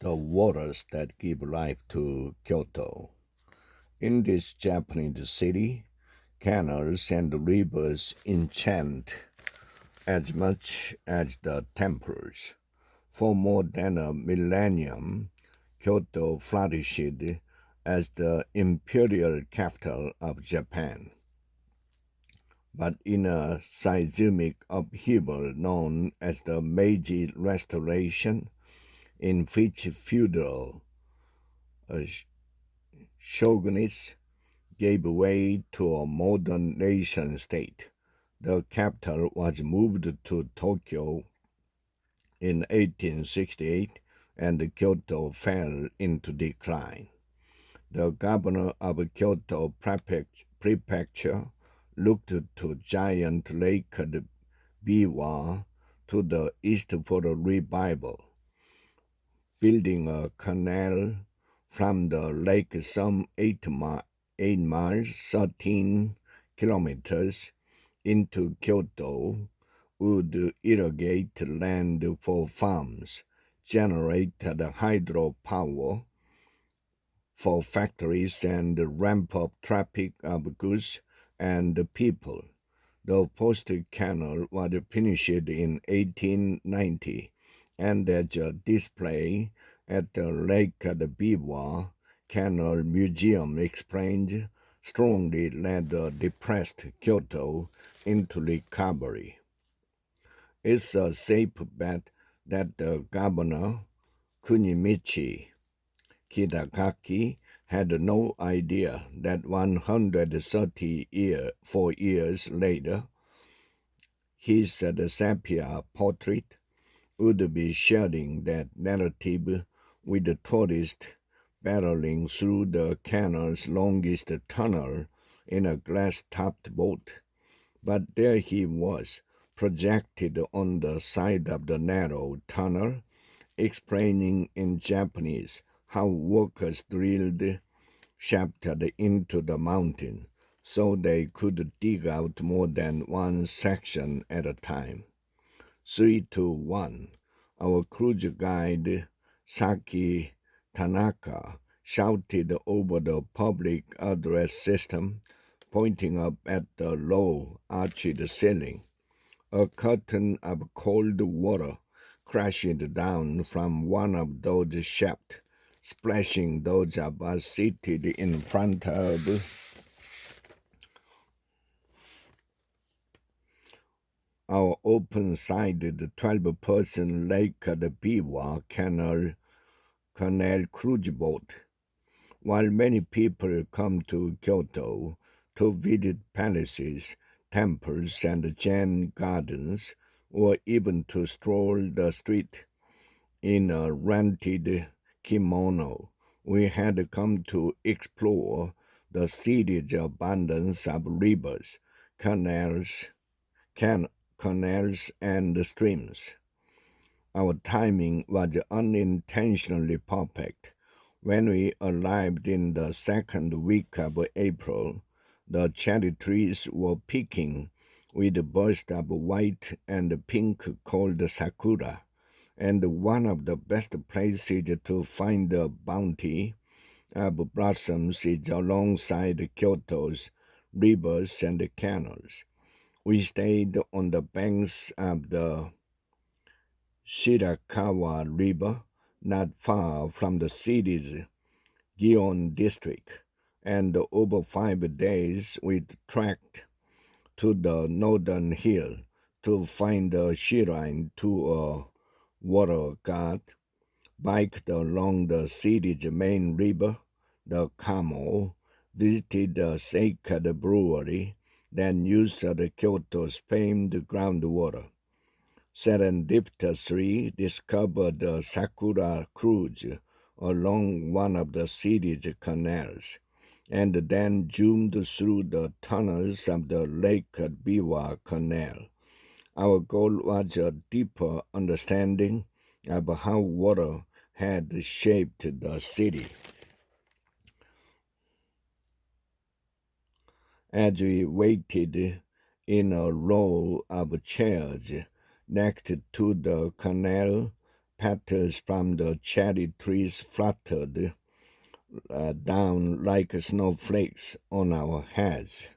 The waters that give life to Kyoto. In this Japanese city, canals and rivers enchant as much as the temples. For more than a millennium, Kyoto flourished as the imperial capital of Japan. But in a seismic upheaval known as the Meiji Restoration, in which feudal shogunates gave way to a modern nation state, the capital was moved to Tokyo in 1868 and Kyoto fell into decline. The governor of Kyoto Prefecture looked to giant Lake Biwa to the east for a revival, building a canal from the lake some 8 miles, 13 kilometers, into Kyoto would irrigate land for farms, generate hydropower for factories, and ramp up traffic of goods and people. The first canal was finished in 1890, and as a display at the Lake Biwa Canal Museum explained, strongly led the depressed Kyoto into recovery. It's a safe bet that the governor, Kunimichi Kitagaki, had no idea that 134 years later, his sepia portrait would be sharing that narrative with the tourist barreling through the canal's longest tunnel in a glass-topped boat. But there he was, projected on the side of the narrow tunnel, explaining in Japanese how workers drilled shafts into the mountain so they could dig out more than one section at a time. 3 to 1. Our cruise guide, Saki Tanaka, shouted over the public address system, pointing up at the low, arched ceiling. A curtain of cold water crashed down from one of those shafts, splashing those of us seated in front of our open-sided 12-person Lake Biwa Canal cruise boat. While many people come to Kyoto to visit palaces, temples, and Zen gardens, or even to stroll the street in a rented kimono, we had come to explore the city's abundance of rivers, canals, canals and streams. Our timing was unintentionally perfect. When we arrived in the second week of April, the cherry trees were peaking with bursts of white and pink called sakura, and one of the best places to find the bounty of blossoms is alongside Kyoto's rivers and canals. We stayed on the banks of the Shirakawa River, not far from the city's Gion district, and over 5 days we trekked to the northern hill to find a shrine to a water god, biked along the city's main river, the Kamo, visited the sacred brewery, then used the Kyoto's famed groundwater. Serendipitously discovered the Sakura cruise along one of the city's canals, and then zoomed through the tunnels of the Lake Biwa Canal. Our goal was a deeper understanding of how water had shaped the city. As we waited in a row of chairs next to the canal petals from the cherry trees fluttered down like snowflakes on our heads.